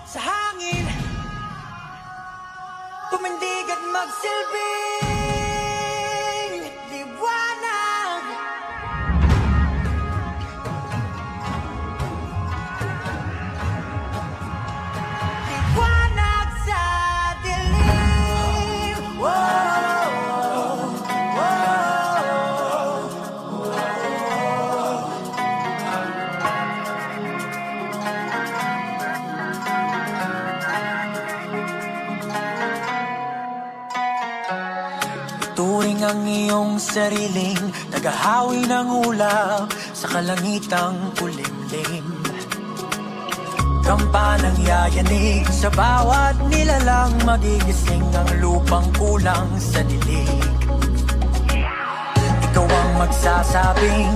sa hangin, tumindig at magsilbing liwanag. Liwanag sa dilim. Turing ang iyong sariling naghahawi ng ulap sa kalangitang kulimlim. Kampanang yayanig sa bawat nilalang, magigising ang lupang kulang sa dilig. Ikaw ang magsasabing